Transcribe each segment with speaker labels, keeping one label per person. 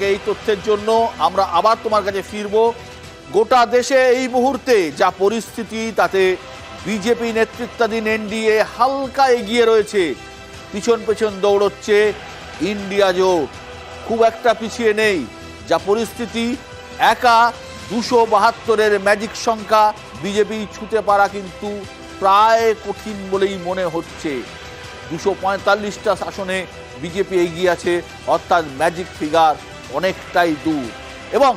Speaker 1: তোমাকে এই তথ্যের জন্য। আমরা আবার তোমার কাছে ফিরব। গোটা দেশে এই মুহূর্তে যা পরিস্থিতি, তাতে বিজেপি নেতৃত্বাধীন এনডিএ হালকা এগিয়ে রয়েছে, পিছন পেছন দৌড়চ্ছে ইন্ডিয়া জোট, খুব একটা পিছিয়ে নেই। যা পরিস্থিতি, একা 272-এর ম্যাজিক সংখ্যা বিজেপি ছুঁতে পারা কিন্তু প্রায় কঠিন বলেই মনে হচ্ছে। 245টা আসনে বিজেপি এগিয়ে আছে, অর্থাৎ ম্যাজিক ফিগার অনেকটাই দূর। এবং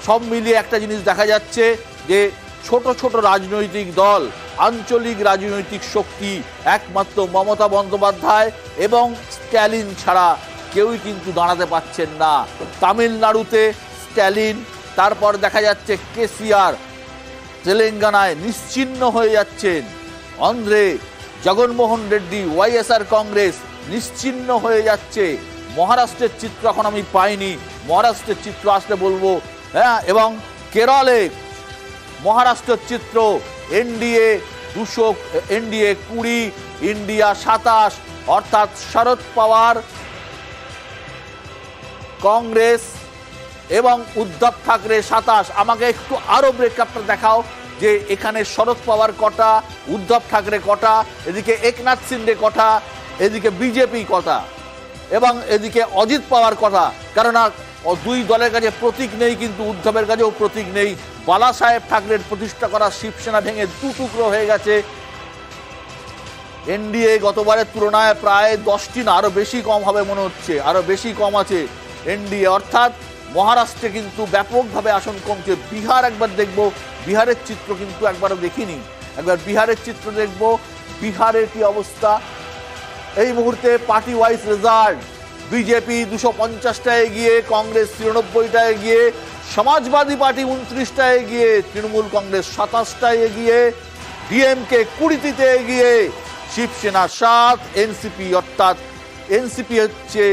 Speaker 1: সব মিলিয়ে একটা জিনিস দেখা যাচ্ছে যে ছোট ছোট রাজনৈতিক দল, আঞ্চলিক রাজনৈতিক শক্তি, একমাত্র মমতা বন্দ্যোপাধ্যায় এবং স্ট্যালিন ছাড়া কেউই কিন্তু দাঁড়াতে পারছেন না। তামিলনাড়ুতে স্ট্যালিন, তারপর দেখা যাচ্ছে কেসিআর তেলেঙ্গানায় নিশ্চিহ্ন হয়ে যাচ্ছেন, অন্ধ্রে জগনমোহন রেড্ডি ওয়াইএসআর কংগ্রেস নিশ্চিহ্ন হয়ে যাচ্ছে। মহারাষ্ট্রের চিত্র এখন আমি পাইনি, মহারাষ্ট্রের চিত্র আসলে বলবো। হ্যাঁ, এবং কেরলে মহারাষ্ট্রের চিত্র এনডিএ 20, ইন্ডিয়া 27, অর্থাৎ শরদ পাওয়ার কংগ্রেস এবং উদ্ধব ঠাকরে 27। আমাকে একটু আরো ব্রেকআপটা দেখাও যে এখানে শরদ পাওয়ার কটা, উদ্ধব ঠাকরে কটা, এদিকে একনাথ শিন্ডে কটা, এদিকে বিজেপি কটা, এবং এদিকে অজিত পাওয়ার কথা। কেননা দুই দলের কাছে প্রতীক নেই, কিন্তু উদ্ধবের কাছেও প্রতীক নেই। বালা সাহেব ঠাকরের প্রতিষ্ঠা করা শিবসেনা ভেঙে দু টুকরো হয়ে গেছে। এনডিএ গতবারের তুলনায় প্রায় 10টি না আরো বেশি কম হবে মনে হচ্ছে, আরো বেশি কম আছে এনডিএ। অর্থাৎ মহারাষ্ট্রে কিন্তু ব্যাপকভাবে আসন কমছে। বিহার একবার দেখব, বিহারের চিত্র কিন্তু একবারও দেখিনি, একবার বিহারের চিত্র দেখব। বিহারের কি অবস্থা এই মুহূর্তে? পার্টি ওয়াইজ রেজাল্ট, বিজেপি 250টায় এগিয়ে, কংগ্রেস 93টায় এগিয়ে, সমাজবাদী পার্টি 29টায় এগিয়ে, তৃণমূল কংগ্রেস 27টায় এগিয়ে, ডিএমকে 20তে এগিয়ে, শিবসেনা 7, এনসিপি অর্থাৎ এনসিপি হচ্ছে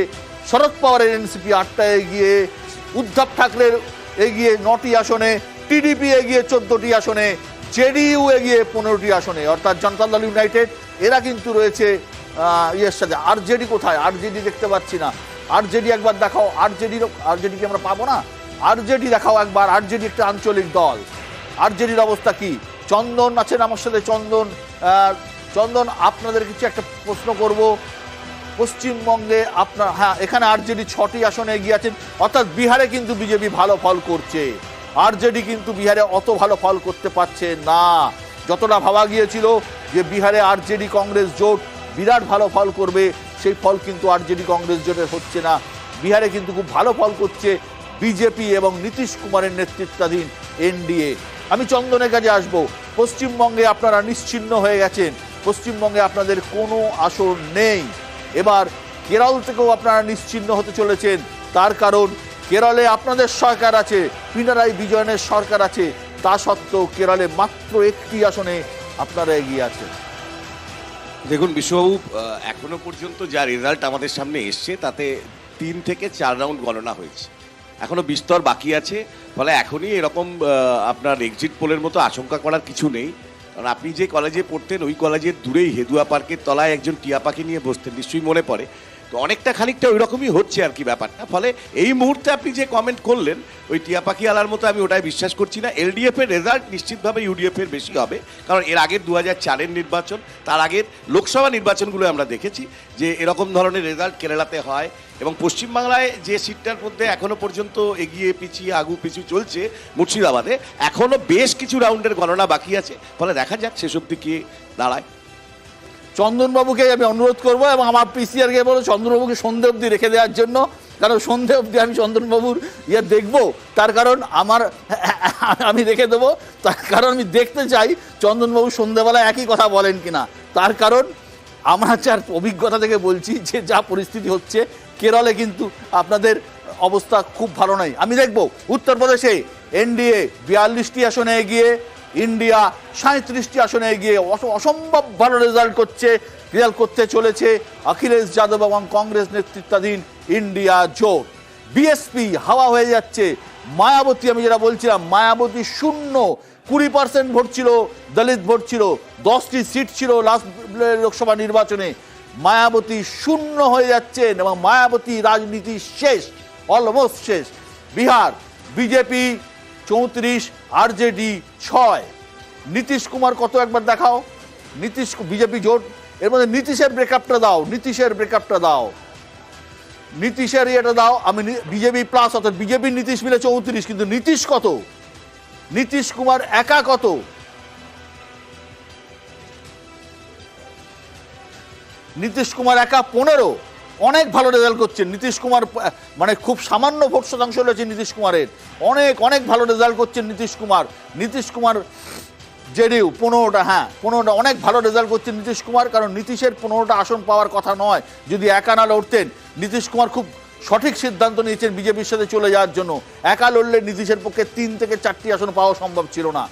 Speaker 1: শরদ পাওয়ারের এনসিপি 8টায় এগিয়ে, উদ্ধব ঠাকরের এগিয়ে 9টি আসনে, টিডিপি এগিয়ে 14টি আসনে, জেডিইউ এগিয়ে 15টি আসনে, অর্থাৎ জনতা দল ইউনাইটেড এরা কিন্তু রয়েছে ইয়ের সাথে। আরজেডি কোথায়? আরজেডি দেখতে পাচ্ছি না। আরজেডি একবার দেখাও। আরজেডি কি আমরা পাবো না? আরজেডি দেখাও একবার। আরজেডি একটা আঞ্চলিক দল, আরজেডির অবস্থা কি? চন্দন আছেন আমার সাথে। চন্দন, আপনাদের কিছু একটা প্রশ্ন করব। পশ্চিমবঙ্গে আপনার, হ্যাঁ, এখানে আরজেডি 6টি আসনে এগিয়ে আছেন, অর্থাৎ বিহারে কিন্তু বিজেপি ভালো ফল করছে, আরজেডি কিন্তু বিহারে অত ভালো ফল করতে পারছে না। যতটা ভাবা গিয়েছিল যে বিহারে আরজেডি কংগ্রেস জোট বিরাট ভালো ফল করবে, সেই ফল কিন্তু আরজেডি কংগ্রেস জোটের হচ্ছে না। বিহারে কিন্তু খুব ভালো ফল করছে বিজেপি এবং নীতিশ কুমারের নেতৃত্বাধীন এনডিএ। আমি চন্দনের কাছে আসবো। পশ্চিমবঙ্গে আপনারা নিশ্চিহ্ন হয়ে গেছেন, পশ্চিমবঙ্গে আপনাদের কোনো আসন নেই। এবার কেরল থেকেও আপনারা নিশ্চিহ্ন হতে চলেছেন, তার কারণ কেরলে আপনাদের সরকার আছে, পিনারাই বিজয়নের সরকার আছে, তা সত্ত্বেও কেরলে মাত্র 1টি আসনে আপনারা এগিয়ে আছেন।
Speaker 2: দেখুন বিশ্ববাবু, এখনো পর্যন্ত যা রেজাল্ট আমাদের সামনে এসছে তাতে 3 থেকে 4 রাউন্ড গণনা হয়েছে, এখনো বিস্তর বাকি আছে। ফলে এখনই এরকম আপনার এক্সিট পোলের মতো আশঙ্কা করার কিছু নেই। কারণ আপনি যে কলেজে পড়তেন ওই কলেজের দূরেই হেদুয়া পার্কের তলায় একজন টিয়া পাখি নিয়ে বসতেন, নিশ্চয়ই মনে পড়ে। তো অনেকটা খানিকটা ওই রকমই হচ্ছে আর কি ব্যাপারটা। ফলে এই মুহূর্তে আপনি যে কমেন্ট করলেন ওই টিয়া পাখি আলার মতো আমি ওটাই বিশ্বাস করছি না। এলডিএফ এর রেজাল্ট নিশ্চিতভাবে ইউডিএফ এর বেশি হবে, কারণ এর আগের 2004-এর নির্বাচন, তার আগের লোকসভা নির্বাচনগুলো আমরা দেখেছি যে এরকম ধরনের রেজাল্ট কেরালাতে হয়। এবং পশ্চিমবাংলায় যে সিটটার মধ্যে এখনো পর্যন্ত এগিয়ে পিছিয়ে আগু পিছু চলছে মুর্শিদাবাদে, এখনো বেশ কিছু রাউন্ডের গণনা বাকি আছে। ফলে দেখা যাক শেষ অবধি কি দাঁড়ায়।
Speaker 1: চন্দনবাবুকে আমি অনুরোধ করবো এবং আমার পিসিআরকে বলো চন্দনবাবুকে সন্ধে অবধি রেখে দেওয়ার জন্য, কারণ সন্ধে অবধি আমি চন্দনবাবুর দেখবো। তার কারণ আমি রেখে দেবো, তার কারণ আমি দেখতে চাই চন্দনবাবু সন্ধেবেলায় একই কথা বলেন কিনা। তার কারণ আমরা যার অভিজ্ঞতা থেকে বলছি যে যা পরিস্থিতি হচ্ছে কেরলে কিন্তু আপনাদের অবস্থা খুব ভালো নয়। আমি দেখব উত্তরপ্রদেশে এনডিএ 42টি আসনে এগিয়ে, ইন্ডিয়া 37টি আসনে এগিয়ে অসম্ভব ভালো রেজাল্ট করতে চলেছে অখিলেশ যাদব এবং কংগ্রেস নেতৃত্বাধীন ইন্ডিয়া জোট। বিএসপি হাওয়া হয়ে যাচ্ছে। মায়াবতী, আমি যেটা বলছিলাম, মায়াবতী 20% ভোট ছিল, দলিত ভোট ছিল, 10টি সিট ছিল লাস্ট লোকসভা নির্বাচনে। মায়াবতী 0 হয়ে যাচ্ছেন এবং মায়াবতী রাজনীতি শেষ। অলমোস্ট শেষ। Bihar BJP 34, RJD 6। নীতিশ কুমার কত একবার দেখাও। নীতিশ বিজেপি জোট, এর মধ্যে নীতিশের ব্রেকআপটা দাও, নীতিশের ব্রেকআপটা দাও, নীতিশের ইয়েটা দাও। আমি বিজেপি প্লাস, অর্থাৎ বিজেপি নীতিশ মিলে 34, কিন্তু নীতিশ কত, নীতিশ কুমার একা কত? নীতিশ কুমার একা 15। অনেক ভালো রেজাল্ট করছেন নীতিশ কুমার, মানে খুব সামান্য ভোট শতাংশ রয়েছে নীতিশ কুমারের, অনেক অনেক ভালো রেজাল্ট করছেন নীতিশ কুমার। নীতিশ কুমার জেডিইউ 15টা, হ্যাঁ 15টা, অনেক ভালো রেজাল্ট করছেন নীতিশ কুমার। কারণ নীতিশের 15টা আসন পাওয়ার কথা নয় যদি একা না লড়তেন। নীতিশ কুমার খুব সঠিক সিদ্ধান্ত নিয়েছেন বিজেপির সাথে চলে যাওয়ার জন্য। একা লড়লে নীতিশের পক্ষে 3 থেকে 4টি আসন পাওয়া সম্ভব ছিল না।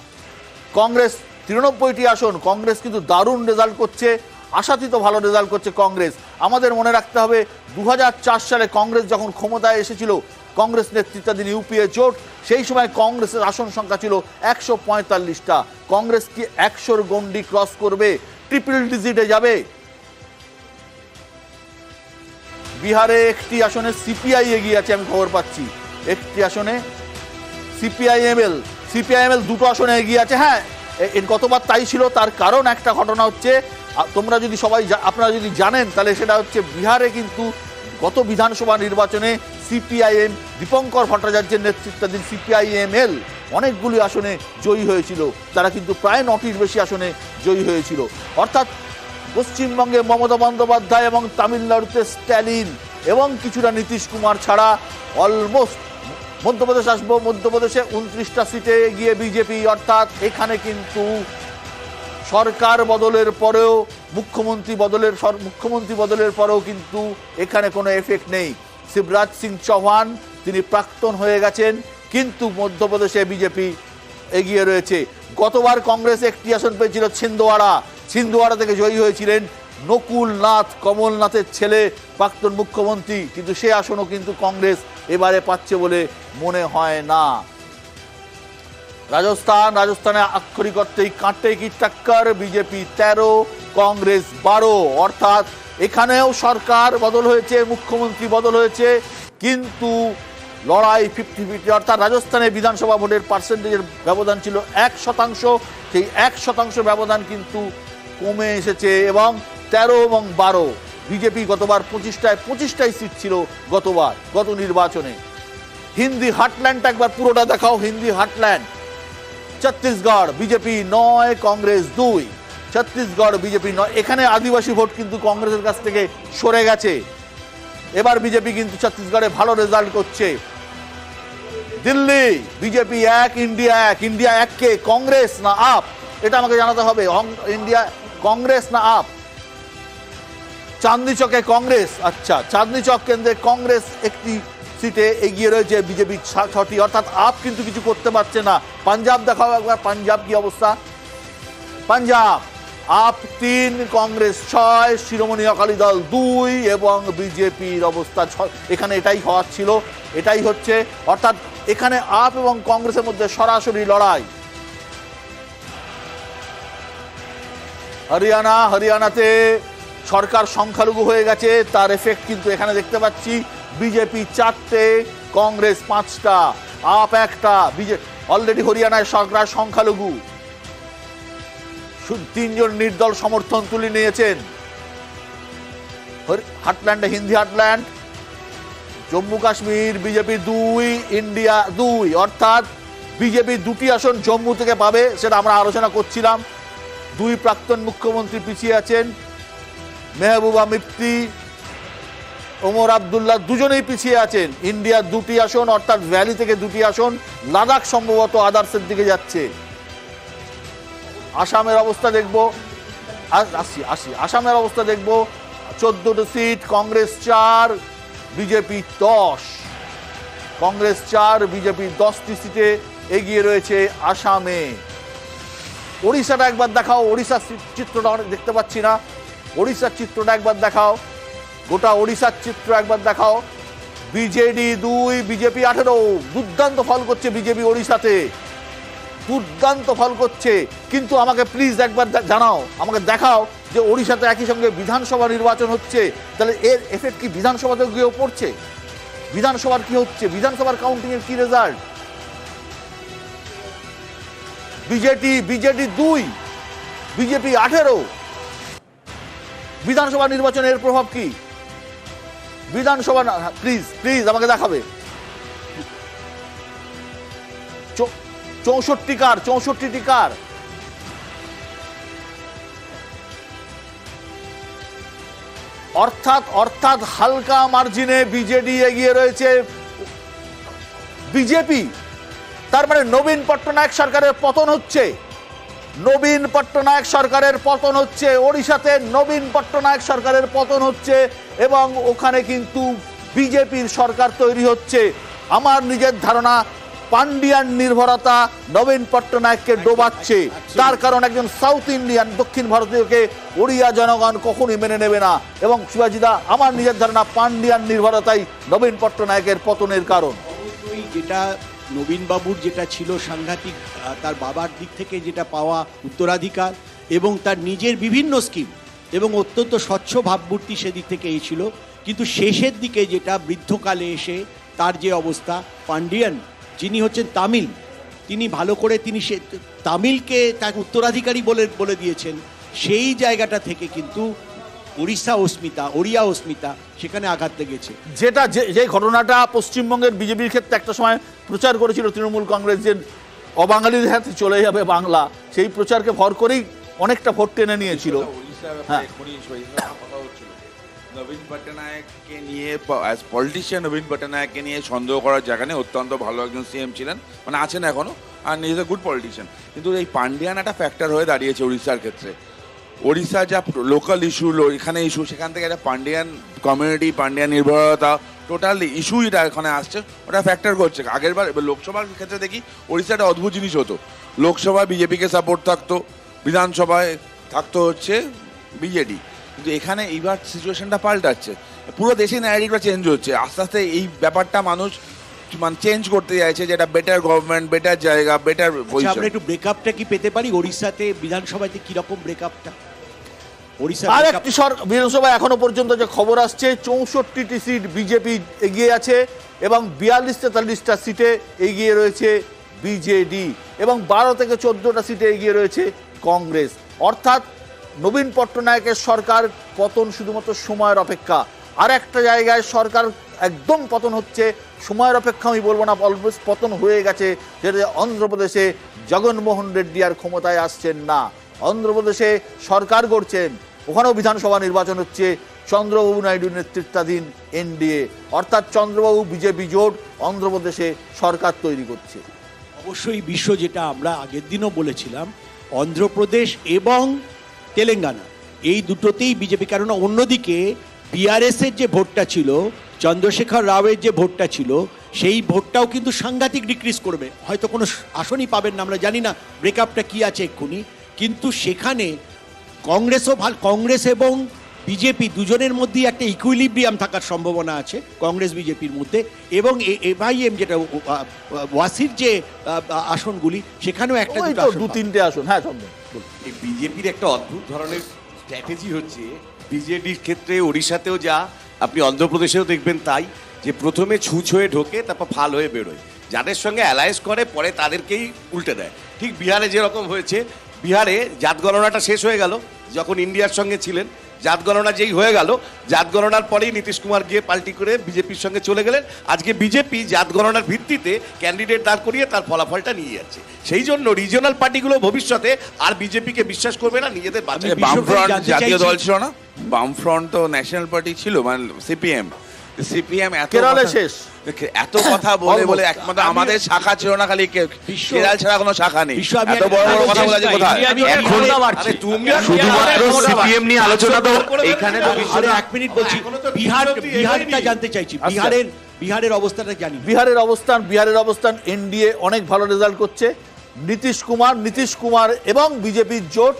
Speaker 1: কংগ্রেস 93টি আসন, কংগ্রেস কিন্তু দারুণ রেজাল্ট করছে, আশাতীত ভালো রেজাল্ট করছে কংগ্রেস। আমাদের মনে রাখতে হবে 2004 সালে কংগ্রেস যখন ক্ষমতায় এসেছিল, কংগ্রেস নেতৃত্বাধীন ইউপিএ জোট, সেই সময় কংগ্রেসের আসন সংখ্যা ছিল 145টা। কংগ্রেস কি 100-র গন্ডি ক্রস করবে, ট্রিপল ডিজিটে যাবে? বিহারে একটি আসনে সিপিআই এগিয়ে আছে, আমি খবর পাচ্ছি। একটি আসনে সিপিআইএমএল 2টো আসনে এগিয়ে আছে। হ্যাঁ, গতবার তাই ছিল। তার কারণ একটা ঘটনা হচ্ছে, তোমরা যদি আপনারা যদি জানেন তাহলে সেটা হচ্ছে বিহারে কিন্তু গত বিধানসভা নির্বাচনে সিপিআইএম দীপঙ্কর ভট্টাচার্যের নেতৃত্বাধীন সিপিআইএমএল অনেকগুলি আসনে জয়ী হয়েছিল। তারা কিন্তু প্রায় 9টির বেশি আসনে জয়ী হয়েছিল। অর্থাৎ পশ্চিমবঙ্গে মমতা বন্দ্যোপাধ্যায় এবং তামিলনাড়ুতে স্ট্যালিন এবং কিছুটা নীতিশ কুমার ছাড়া অলমোস্ট, মধ্যপ্রদেশ আসবো, মধ্যপ্রদেশে 29টা সিটে গিয়ে বিজেপি। অর্থাৎ এখানে কিন্তু সরকার বদলের পরেও, মুখ্যমন্ত্রী বদলের পরেও কিন্তু এখানে কোনো এফেক্ট নেই। শিবরাজ সিং চৌহান তিনি প্রাক্তন হয়ে গেছেন, কিন্তু মধ্যপ্রদেশে বিজেপি এগিয়ে রয়েছে। গতবার কংগ্রেস একটি আসন পেয়েছিল ছিন্দওয়াড়া থেকে জয়ী হয়েছিলেন নকুল নাথ, কমলনাথের ছেলে, প্রাক্তন মুখ্যমন্ত্রী, কিন্তু সে আসনও কিন্তু কংগ্রেস এবারে পাচ্ছে বলে মনে হয় না। রাজস্থানে আক্ষরিক অর্থেই কাঁটে কি টক্কর, বিজেপি 13, কংগ্রেস 12। অর্থাৎ এখানেও সরকার বদল হয়েছে, মুখ্যমন্ত্রী বদল হয়েছে, কিন্তু লড়াই 50-50। অর্থাৎ রাজস্থানে বিধানসভা ভোটের পার্সেন্টেজের ব্যবধান ছিল 1%, সেই 1% ব্যবধান কিন্তু কমে এসেছে, এবং 13 এবং 12 বিজেপি গতবার 25টাই সিট ছিল গত নির্বাচনে। হিন্দি হার্টল্যান্ড একবার পুরোটা দেখাও। Hindi heartland Chhattisgarh BJP 9, Congress 2। Chhattisgarh BJP 9। এখানে আদিবাসী ভোট কিন্তু কংগ্রেসের কাছ থেকে সরে গেছে। এবার বিজেপি কিন্তু ছত্তিশগড়ে ভালো রেজাল্ট করছে। Delhi BJP 1, India 1। ইন্ডিয়া 1 কে কংগ্রেস না আপ, এটা আমাকে জানাতে হবে। ইন্ডিয়া কংগ্রেস না আপ? চাঁদনি চকে কংগ্রেস। আচ্ছা, চাঁদনি চক কেন্দ্রে কংগ্রেস একটি সিটে এগিয়ে রয়েছে, বিজেপি 6টি। অর্থাৎ আপ কিন্তু কিছু করতে পারছে না। পাঞ্জাব দেখাও একবার, পাঞ্জাব কি অবস্থা? পাঞ্জাব আপ 3, কংগ্রেস 6, শিরোমণি অকালি দল 2 এবং বিজেপির অবস্থা 6। এখানে এটাই হওয়ার ছিল, এটাই হচ্ছে। অর্থাৎ এখানে আপ এবং কংগ্রেসের মধ্যে সরাসরি লড়াই। হরিয়ানাতে সরকার সংখ্যালঘু হয়ে গেছে, তার এফেক্ট কিন্তু এখানে দেখতে পাচ্ছি। বিজেপি 4টে, কংগ্রেস 5টা, আপ 1টা। অলরেডি হরিয়ানায় সরকার সংখ্যালঘু, 3 জন নির্দল সমর্থন তুলে নিয়েছেন। হার্টল্যান্ডে Hindi heartland, Jammu Kashmir BJP 2, India 2। অর্থাৎ বিজেপি 2টি আসন জম্মু থেকে পাবে, সেটা আমরা আলোচনা করছিলাম। 2 প্রাক্তন মুখ্যমন্ত্রী পিছিয়ে আছেন, মেহবুবা মুফতি, ওমর আবদুল্লাহ, দুজনেই পিছিয়ে আছেন। ইন্ডিয়া 2টি আসন, অর্থাৎ ভ্যালি থেকে 2টি আসন, লাদাখ সম্ভবত আদার্সের দিকে যাচ্ছে। আসামের অবস্থা দেখব, আসামের অবস্থা দেখব। 14টি seat, Congress 4, BJP 10। Congress 4, BJP 10টি সিটে এগিয়ে রয়েছে আসামে। ওড়িশাটা একবার দেখাও। ওড়িশার চিত্রটা অনেক দেখতে পাচ্ছি না। ওড়িশার চিত্রটা একবার দেখাও, গোটা ওড়িশার চিত্র একবার দেখাও। BJD 2, BJP 18। দুর্দান্ত ফল করছে বিজেপি ওড়িশাতে, দুর্দান্ত ফল করছে। কিন্তু আমাকে প্লিজ একবার জানাও, আমাকে দেখাও যে ওড়িশাতে একই সঙ্গে বিধানসভা নির্বাচন হচ্ছে, তাহলে এর এফেক্ট কি বিধানসভাতে গিয়েও পড়ছে? বিধানসভার কি হচ্ছে, বিধানসভার কাউন্টিং এর কি রেজাল্ট? BJD 2, BJP 18। বিধানসভা নির্বাচনের প্রভাব কি? বিধানসভা, প্লিজ আমাকে দেখাবে 64টি কার? অর্থাৎ হালকা মার্জিনে বিজেডি এগিয়ে রয়েছে বিজেপি। তার মানে নবীন পট্টনায়ক সরকারের পতন হচ্ছে, নবীন পট্টনায়ক সরকারের পতন হচ্ছে, ওড়িশাতে নবীন পট্টনায়ক সরকারের পতন হচ্ছে এবং ওখানে কিন্তু বিজেপির সরকার তৈরি হচ্ছে। আমার নিজের ধারণা পান্ডিয়ান নির্ভরতা নবীন পট্টনায়ককে ডোবাচ্ছে। তার কারণ একজন সাউথ ইন্ডিয়ান, দক্ষিণ ভারতীয়কে ওড়িয়া জনগণ কখনই মেনে নেবে না। এবং শিবাজিদা, আমার নিজের ধারণা পান্ডিয়ান নির্ভরতাই নবীন পট্টনায়কের পতনের কারণ।
Speaker 3: অবশ্যই যেটা নবীনবাবুর যেটা ছিল সাংঘাতিক, তার বাবার দিক থেকে যেটা পাওয়া উত্তরাধিকার এবং তার নিজের বিভিন্ন স্কিম এবং অত্যন্ত স্বচ্ছ ভাবমূর্তি সেদিক থেকে এই ছিল। কিন্তু শেষের দিকে যেটা বৃদ্ধকালে এসে তার যে অবস্থা, পান্ডিয়ান যিনি হচ্ছেন তামিল, তিনি ভালো করে সে তামিলকে তাকে উত্তরাধিকারী বলে দিয়েছেন। সেই জায়গাটা থেকে কিন্তু ওড়িয়া অস্মিতা সেখানে আঘাত লেগেছে।
Speaker 1: যে ঘটনাটা পশ্চিমবঙ্গের বিজেপির ক্ষেত্রে একটা সময় প্রচার করেছিল তৃণমূল কংগ্রেস, যে অবাঙালিদের হাতে চলে যাবে বাংলা, সেই প্রচারকে ভর করেই অনেকটা ভোট টেনে নিয়েছিল। হ্যাঁ,
Speaker 4: নবীন পট্টনায়ককে নিয়ে অ্যাজ পলিটিশিয়ান নবীন পট্টনায়ককে নিয়ে সন্দেহ করার জায়গা নেই। অত্যন্ত ভালো একজন সিএম ছিলেন, মানে আছেন এখনো, আর ইজ এ গুড পলিটিশিয়ান। কিন্তু এই পান্ডিয়ান একটা ফ্যাক্টর হয়ে দাঁড়িয়েছে উড়িষ্যার ক্ষেত্রে। ওড়িশা যা লোকাল ইস্যু, এখানে ইস্যু, সেখান থেকে একটা পান্ডিয়ান কমিউনিটি, পান্ডিয়ান নির্ভরতা, টোটাল ইস্যু যেটা এখানে আসছে ওটা ফ্যাক্টর করছে। আগেরবার লোকসভার ক্ষেত্রে দেখি ওড়িশাটা অদ্ভুত জিনিস হতো, লোকসভায় বিজেপিকে সাপোর্ট থাকতো, বিধানসভায় থাকতো হচ্ছে বিজেডি। কিন্তু এখানে এইবার সিচুয়েশনটা পাল্টাচ্ছে, পুরো দেশে ন্যারেটিভটা চেঞ্জ হচ্ছে আস্তে আস্তে। এই ব্যাপারটা মানুষ মানে চেঞ্জ করতে চাইছে, যেটা বেটার গভর্নমেন্ট, বেটার জায়গা, বেটার পজিশন।
Speaker 3: আমরা একটু ব্রেকআপটা কি পেতে পারি ওড়িশাতে বিধানসভাতে কি রকম ব্রেকআপটা?
Speaker 1: আর একটি বিধানসভায় এখনো পর্যন্ত যে খবর আসছে 64টি সিট বিজেপি এগিয়ে আছে এবং 42-43টা সিটে এগিয়ে রয়েছে বিজেডি এবং 12 থেকে 14টা সিটে এগিয়ে রয়েছে কংগ্রেস। অর্থাৎ নবীন পট্টনায়কের সরকার পতন শুধুমাত্র সময়ের অপেক্ষা। আর একটা জায়গায় সরকার একদম পতন হচ্ছে, সময়ের অপেক্ষা আমি বলবো না, অলমোস্ট পতন হয়ে গেছে, যেটা অন্ধ্রপ্রদেশে জগনমোহন রেড্ডি আর ক্ষমতায় আসছেন না। অন্ধ্রপ্রদেশে সরকার গড়ছেন, ওখানেও বিধানসভা নির্বাচন হচ্ছে চন্দ্রবাবু নাইডুর নেতৃত্বাধীন এনডিএ, অর্থাৎ চন্দ্রবাবু বিজেপি জোট অন্ধ্রপ্রদেশে সরকার তৈরি করছে।
Speaker 3: অবশ্যই বিশ্ব, যেটা আমরা আগের দিনও বলেছিলাম, অন্ধ্রপ্রদেশ এবং তেলেঙ্গানা এই দুটোতেই বিজেপি, কারণ অন্যদিকে বিআরএসের যে ভোটটা ছিল, চন্দ্রশেখর রাওয়ের যে ভোটটা ছিল, সেই ভোটটাও কিন্তু সাংঘাতিক ডিক্রিজ করবে, হয়তো কোনো আসনই পাবেন না, আমরা জানি না ব্রেকআপটা কি আছে এক্ষুনি। কিন্তু সেখানে কংগ্রেস এবং বিজেপি দুজনের মধ্যেই একটা ইকুইলিব্রিয়াম থাকার সম্ভাবনা আছে কংগ্রেস বিজেপির মধ্যে। এবং এমআইএম যেটা ওয়াসির যে আসনগুলি, সেখানেও একটা
Speaker 1: 2-3টে আসন। হ্যাঁ,
Speaker 2: এই বিজেপির একটা অদ্ভুত ধরনের স্ট্র্যাটেজি হচ্ছে বিজেডির ক্ষেত্রে, ওড়িশাতেও যা, আপনি অন্ধ্রপ্রদেশেও দেখবেন তাই, যে প্রথমে ছুঁচ হয়ে ঢোকে, তারপর ফাল হয়ে বেরোয়, যাদের সঙ্গে অ্যালায়েন্স করে পরে তাদেরকেই উল্টে দেয়। ঠিক বিহারে যেরকম হয়েছে, বিহারে জাত গণনাটা শেষ হয়ে গেল যখন ইন্ডিয়ার সঙ্গে ছিলেন, জাত গণনা যেই হয়ে গেল, জাত গণনার পরেই নীতিশ কুমার গিয়ে পাল্টি করে বিজেপির সঙ্গে চলে গেলেন। আজকে বিজেপি জাত গণনার ভিত্তিতে ক্যান্ডিডেট দাঁড় করিয়ে তার ফলাফলটা নিয়ে যাচ্ছে। সেই জন্য রিজিওনাল পার্টিগুলো ভবিষ্যতে আর বিজেপিকে বিশ্বাস করবে না, নিজেদের
Speaker 4: বামফ্রন্ট জাতীয় দল ছিল না, বামফ্রন্ট তো ন্যাশনাল পার্টি ছিল, মানে সিপিএম
Speaker 1: কেরলে শেষ,
Speaker 4: এত কথা বলে একমাত্র আমাদের শাখা ছিল না, খালি কেরাল ছাড়া কোনো শাখা নেই। এত বড় বড় কথা বলা যায় কোথায়?
Speaker 2: শুধুমাত্র
Speaker 4: সিপিএম নিয়ে আলোচনা তো এখানে তো।
Speaker 3: এক মিনিট বলছি, বিহারটা জানতে চাইছি, বিহারের অবস্থাটা জানি।
Speaker 1: বিহারের অবস্থান এনডিএ অনেক ভালো রেজাল্ট করছে। নীতিশ কুমার এবং বিজেপির জোট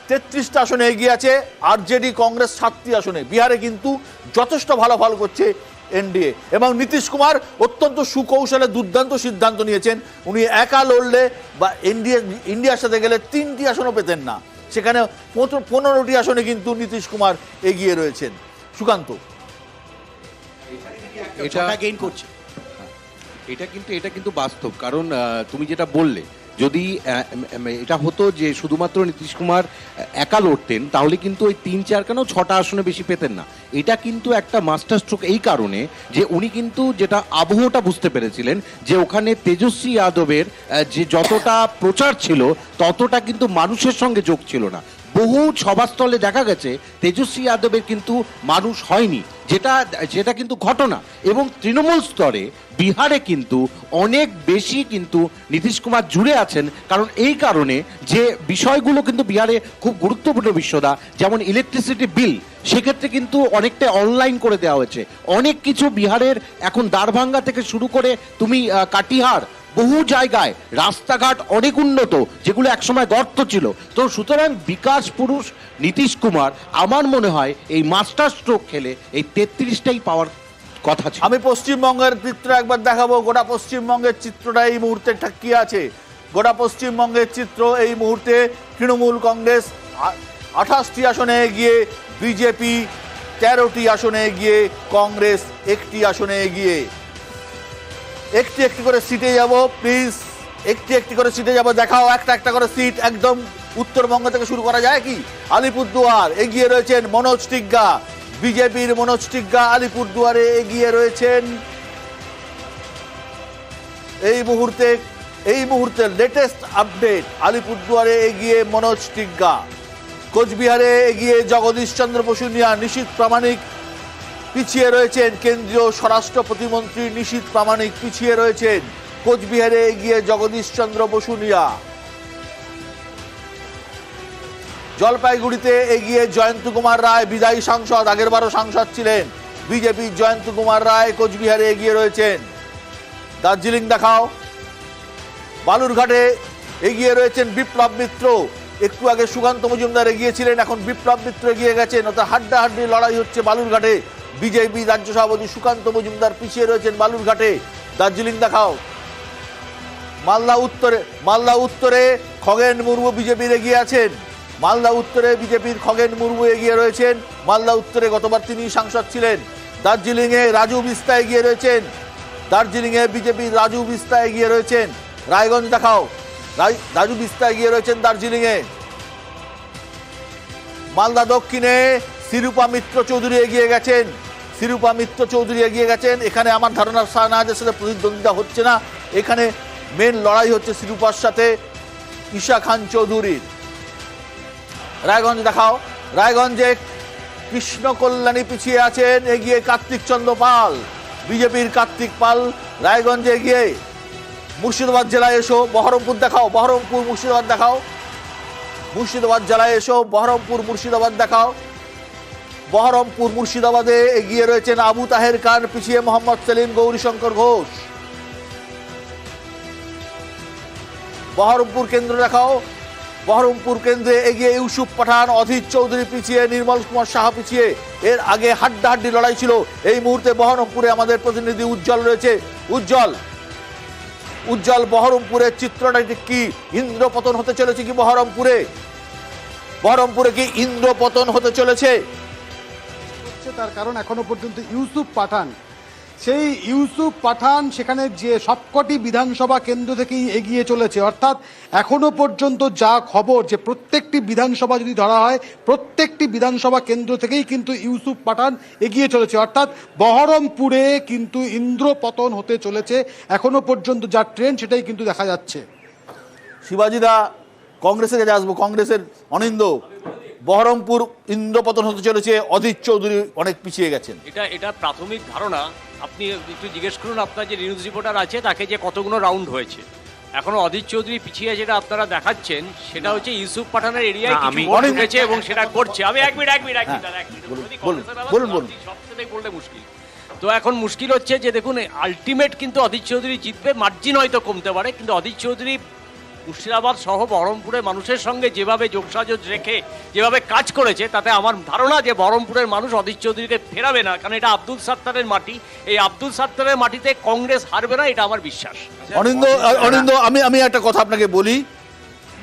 Speaker 1: 33টা আসনে এগিয়ে আছে, আরজেডি কংগ্রেস 7টি আসনে। বিহারে কিন্তু যথেষ্ট ভালো ফল করছে এনডিএ এবং নীতিশ কুমার অত্যন্ত সুকৌশলে দুর্দান্ত সিদ্ধান্ত নিয়েছেন। উনি একা লড়লে বা ইন্ডিয়ার সাথে গেলে 3টি আসনও পেতেন না, সেখানে 15টি আসনে কিন্তু নীতিশ কুমার এগিয়ে রয়েছেন। সুকান্ত,
Speaker 3: ছটা গেইন করছে।
Speaker 5: এটা কিন্তু বাস্তব, কারণ তুমি যেটা বললে, যদি এটা হতো যে শুধুমাত্র নীতিশ কুমার একা লড়তেন, তাহলে কিন্তু ওই 3-4 কেন 6টা আসনে বেশি পেতেন না। এটা কিন্তু একটা মাস্টার স্ট্রোক এই কারণে যে উনি কিন্তু যেটা আবহটা বুঝতে পেরেছিলেন যে ওখানে তেজস্বী যাদবের যে যতটা প্রচার ছিল ততটা কিন্তু মানুষের সঙ্গে যোগ ছিল না। বহু সভাস্থলে দেখা গেছে তেজস্বী যাদবের কিন্তু মানুষ হয়নি, যেটা কিন্তু ঘটনা। এবং তৃণমূল স্তরে বিহারে কিন্তু অনেক বেশি কিন্তু নীতিশ কুমার জুড়ে আছেন, কারণ এই কারণে যে বিষয়গুলো কিন্তু বিহারে খুব গুরুত্বপূর্ণ বিষয়দা, যেমন ইলেকট্রিসিটি বিল, সেক্ষেত্রে কিন্তু অনেকটা অনলাইন করে দেওয়া হয়েছে। অনেক কিছু বিহারের এখন দ্বারভাঙ্গা থেকে শুরু করে তুমি কাটিহার, বহু জায়গায় রাস্তাঘাট অনেক উন্নত, যেগুলো একসময় গর্ত ছিল। তো সুতরাং বিকাশ পুরুষ নীতিশ কুমার আমার মনে হয় এই মাস্টার স্ট্রোক খেলে এই 33টাই পাওয়ার কথা ছিল।
Speaker 1: আমি পশ্চিমবঙ্গের চিত্র একবার দেখাবো। গোটা পশ্চিমবঙ্গের চিত্রটা এই মুহূর্তে ঠিক কি আছে। গোটা পশ্চিমবঙ্গের চিত্র এই মুহূর্তে তৃণমূল কংগ্রেস 28টি আসনে এগিয়ে, বিজেপি 13টি আসনে এগিয়ে, কংগ্রেস 1টি আসনে এগিয়ে। একটি একটি করে সিটে যাব প্লিজ, একটি একটি করে সিটে যাব, দেখাও একটা একটা করে সিট। একদম উত্তরবঙ্গ থেকে শুরু করা যায় কি? আলিপুরদুয়ার এগিয়ে রয়েছেন মনোজ টিগ্গা, বিজেপির মনোজ টিগ্গা আলিপুরদুয়ারে এগিয়ে রয়েছেন। এই মুহূর্তে লেটেস্ট আপডেট, আলিপুরদুয়ারে এগিয়ে মনোজ টিগ্গা। কোচবিহারে এগিয়ে জগদীশ চন্দ্র বসুনিয়া, নিশীথ প্রামাণিক পিছিয়ে রয়েছেন। কেন্দ্রীয় স্বরাষ্ট্র প্রতিমন্ত্রী নিশীথ প্রামাণিক পিছিয়ে রয়েছেন। কোচবিহারে এগিয়ে জগদীশ চন্দ্র বসুনিয়া। জলপাইগুড়িতে এগিয়ে জয়ন্ত কুমার রায়, বিদায়ী সাংসদ, আগেরবারও সাংসদ ছিলেন। বিজেপির জয়ন্ত কুমার রায় কোচবিহারে এগিয়ে রয়েছেন। দার্জিলিং দেখাও। বালুরঘাটে এগিয়ে রয়েছেন বিপ্লব মিত্র। একটু আগে সুকান্ত মজুমদার এগিয়েছিলেন, এখন বিপ্লব মিত্র এগিয়ে গেছেন। অর্থাৎ হাড্ডাহাড্ডি লড়াই হচ্ছে বালুরঘাটে। বিজেপি রাজ্য সভাপতি সুকান্ত মজুমদার পিছিয়ে রয়েছেন বালুরঘাটে। দার্জিলিং দেখাও। মালদা উত্তরে খগেন মুর্মু বিজেপির এগিয়ে আছেন। মালদা উত্তরে বিজেপির খগেন মুর্মু এগিয়ে রয়েছেন। মালদা উত্তরে গতবার তিনি সাংসদ ছিলেন। দার্জিলিংয়ে রাজু বিস্তা এগিয়ে রয়েছেন। দার্জিলিংয়ে বিজেপির রাজু বিস্তা এগিয়ে রয়েছেন। রায়গঞ্জ দেখাও। রাজু বিস্তা এগিয়ে রয়েছেন দার্জিলিংয়ে। মালদা দক্ষিণে শিরূপা মিত্র চৌধুরী এগিয়ে গেছেন। শিরূপা মিত্র চৌধুরী এগিয়ে গেছেন। এখানে আমার ধারণা শাহনাজের সাথে প্রতিদ্বন্দ্বিতা হচ্ছে না, এখানে মেন লড়াই হচ্ছে শিরূপার সাথে ঈশা খান চৌধুরীর। রায়গঞ্জ দেখাও। রায়গঞ্জে কৃষ্ণ কল্যাণী পিছিয়ে আছেন, এগিয়ে কার্তিক চন্দ্র পাল, বিজেপির কার্তিক পাল রায়গঞ্জে এগিয়ে। মুর্শিদাবাদ জেলায় এসো। বহরমপুর দেখাও। বহরমপুর মুর্শিদাবাদ দেখাও। মুর্শিদাবাদ জেলায় এসো। বহরমপুর মুর্শিদাবাদ দেখাও। বহরমপুর মুর্শিদাবাদে এগিয়ে রয়েছেন আবু তাহের খান, পিছিয়ে মোহাম্মদ সেলিম, গৌরীশঙ্কর ঘোষ। বহরমপুর কেন্দ্র দেখাও। বহরমপুর কেন্দ্রে এগিয়ে ইউসুফ পাঠান, অধীর চৌধুরী পিছিয়ে, নির্মল কুমার সাহা পিছিয়ে। এর আগে হাড্ডাহাড্ডি লড়াই ছিল। এই মুহূর্তে বহরমপুরে আমাদের প্রতিনিধি উজ্জ্বল রয়েছে। উজ্জ্বল, বহরমপুরের চিত্রটা কি? ইন্দ্রপতন হতে চলেছে কি বহরমপুরে? বহরমপুরে কি ইন্দ্রপতন হতে চলেছে?
Speaker 6: তার কারণ এখনো পর্যন্ত ইউসুফ পাঠান, সেই ইউসুফ পাঠান সেখানে যে সবকটি বিধানসভা কেন্দ্র থেকেই এগিয়ে চলেছে। অর্থাৎ এখনো পর্যন্ত যা খবর, যে প্রত্যেকটি বিধানসভা যদি ধরা হয়, প্রত্যেকটি বিধানসভা কেন্দ্র থেকেই কিন্তু ইউসুফ পাঠান এগিয়ে চলেছে। অর্থাৎ বহরমপুরে কিন্তু ইন্দ্রপতন হতে চলেছে এখনো পর্যন্ত যা ট্রেন্ড, সেটাই কিন্তু দেখা যাচ্ছে।
Speaker 1: শিবাজিদা, কংগ্রেসের কাছে আসবো। কংগ্রেসের অনিন্দ, বহরমপুর ইন্দ্রপতন হতে চলেছে, অধীর চৌধুরী অনেক পিছিয়ে গেছেন।
Speaker 7: এটা প্রাথমিক ধারণা। আপনি একটু জিজ্ঞেস করুন আপনার যে নিউজ রিপোর্টার আছে তাকে, যে কতগুলো রাউন্ড হয়েছে। এখনো অধীর চৌধুরী পিছিয়ে যেটা আপনারা দেখাচ্ছেন সেটা হচ্ছে ইউসুফ পাঠানের এরিয়ায় কিছু ভোট উঠেছে এবং সেটা করছে। আমি এক মিনিট
Speaker 1: বলুন।
Speaker 7: সবচেয়ে বললে মুশকিল তো এখন মুশকিল হচ্ছে যে দেখুন, আলটিমেট কিন্তু অধীর চৌধুরী জিতবে। মার্জিন হয়তো কমতে পারে, কিন্তু অধীর চৌধুরী মুর্শিদাবাদ সহ বহরমপুরের মানুষের সঙ্গে যেভাবে যোগসাজশ রেখে যেভাবে কাজ করেছে, তাতে আমার ধারণা যে বহরমপুরের মানুষ অধীর চৌধুরীকে ফেরাবে না, কারণ এটা আব্দুল সাত্তারের মাটি। এই আব্দুল সাত্তারের মাটিতে কংগ্রেস হারবে না, এটা আমার বিশ্বাস।
Speaker 1: অনিন্দ, আমি একটা কথা আপনাকে বলি।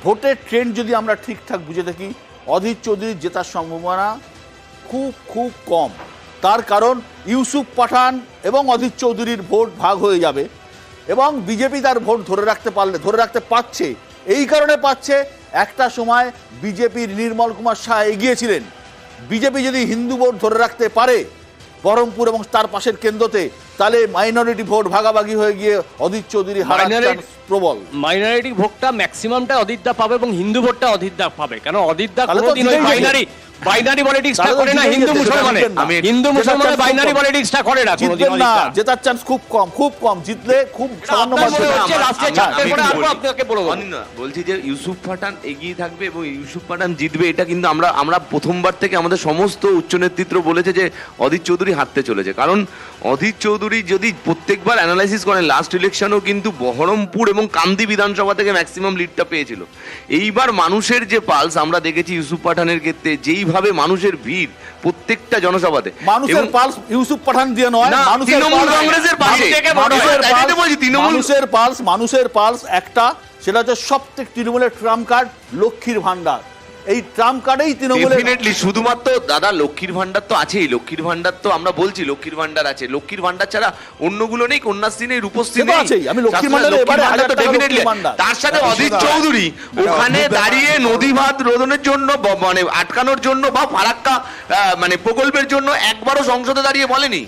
Speaker 1: ভোটের ট্রেন্ড যদি আমরা ঠিকঠাক বুঝে থাকি, অধীর চৌধুরীর জেতার সম্ভাবনা খুব খুব কম। তার কারণ ইউসুফ পাঠান এবং অধীর চৌধুরীর ভোট ভাগ হয়ে যাবে এবং বিজেপি তার ভোট ধরে রাখতে পারছে। এই কারণে পাচ্ছে, একটা সময় বিজেপির নির্মল কুমার শাহ এগিয়েছিলেন। বিজেপি যদি হিন্দু ভোট ধরে রাখতে পারে বহরমপুর এবং তার পাশের কেন্দ্রতে, তাহলে মাইনরিটি ভোট ভাগাভাগি হয়ে গিয়ে অধীর চৌধুরী হারার চান্স প্রবল।
Speaker 7: মাইনরিটি ভোটটা ম্যাক্সিমামটা অদিতদা পাবে এবং হিন্দু ভোটটা অদিতদা পাবে, কারণ অদিতদা
Speaker 1: তাহলে তো
Speaker 7: কোনোদিন ওই
Speaker 1: জিতেই
Speaker 7: বাইনারি পলিটিক্সটা
Speaker 1: তাহলে তো
Speaker 7: করে না।
Speaker 1: জিতেই
Speaker 7: হিন্দু
Speaker 1: যেতে,
Speaker 7: মুসলমানে
Speaker 1: জিতবেন না।
Speaker 7: হিন্দু মুসলমানে
Speaker 1: জেতার
Speaker 7: বাইনারি
Speaker 1: chance খুব কম।
Speaker 7: পলিটিক্সটা করে না কোনোদিন
Speaker 1: জিতবেন না,
Speaker 7: অদিতদা।
Speaker 1: জেতার চান্স খুব কম, জিতলে খুব সামান্য
Speaker 7: আপনার মনে
Speaker 1: মার্জিনে।
Speaker 7: হচ্ছে রাষ্ট্রীয় চাপের পরে আরো আপনাকে বলবো।
Speaker 8: অনিন্দা, বলছি যে ইউসুফ পাঠান এগিয়ে থাকবে এবং ইউসুফ পাঠান জিতবে, এটা কিন্তু আমরা প্রথমবার থেকে আমাদের সমস্ত উচ্চ নেতৃত্ব বলেছে যে অধীর চৌধুরী হারতে চলেছে। কারণ অধীর চৌধুরী যদি প্রত্যেকবার অ্যানালাইসিস করেন, লাস্ট ইলেকশনেও কিন্তু বহরমপুর এবং কান্দি বিধানসভা থেকে ম্যাক্সিমাম লিডটা পেয়েছিল। এইবার মানুষের যে পালস আমরা দেখেছি ইউসুফ পাঠানের ক্ষেত্রে, যেইভাবে মানুষের ভিড় প্রত্যেকটা জনসভাতে,
Speaker 1: মানুষের পালস ইউসুফ পাঠান দিয়ে নয়,
Speaker 8: না,
Speaker 1: মানুষের
Speaker 8: তৃণমূল
Speaker 1: পালস-
Speaker 8: কংগ্রেসের পাশে।
Speaker 1: মানুষের পালস একটা, সেটা হচ্ছে সবথেকে তৃণমূলের ট্রাম্প কার্ড লক্ষ্মীর ভান্ডার। এই ট্রাম্প কার্ডেই তৃণমূলের
Speaker 8: ডেফিনেটলি শুধুমাত্র দাদা লক্ষ্মীর ভান্ডার তো আছেই, লক্ষ্মীর ভান্ডার তো আমরা বলছি লক্ষ্মীর ভান্ডার আছে, লক্ষ্মীর ভান্ডার ছাড়া অন্যগুলো নেই, কন্যাশ্রী নেই, রূপশ্রী
Speaker 1: সে তো
Speaker 8: নেই,
Speaker 1: আছেই। আমি লক্ষ্মীর
Speaker 8: তার সাথে
Speaker 1: ভান্ডারে
Speaker 8: লক্ষ্মীর
Speaker 1: এবারে
Speaker 8: ভান্ডার
Speaker 1: 1000
Speaker 8: তো
Speaker 1: টাকা
Speaker 8: definitely।
Speaker 1: লক্ষ্মীর ভান্ডার।
Speaker 8: তার সাথে অধীর চৌধুরী ওখানে দাঁড়িয়ে নদী ভাত রোধনের জন্য মানে আটকানোর জন্য বা ফারাক্কা মানে প্রকল্পের জন্য একবারও সংসদে দাঁড়িয়ে বলেনি।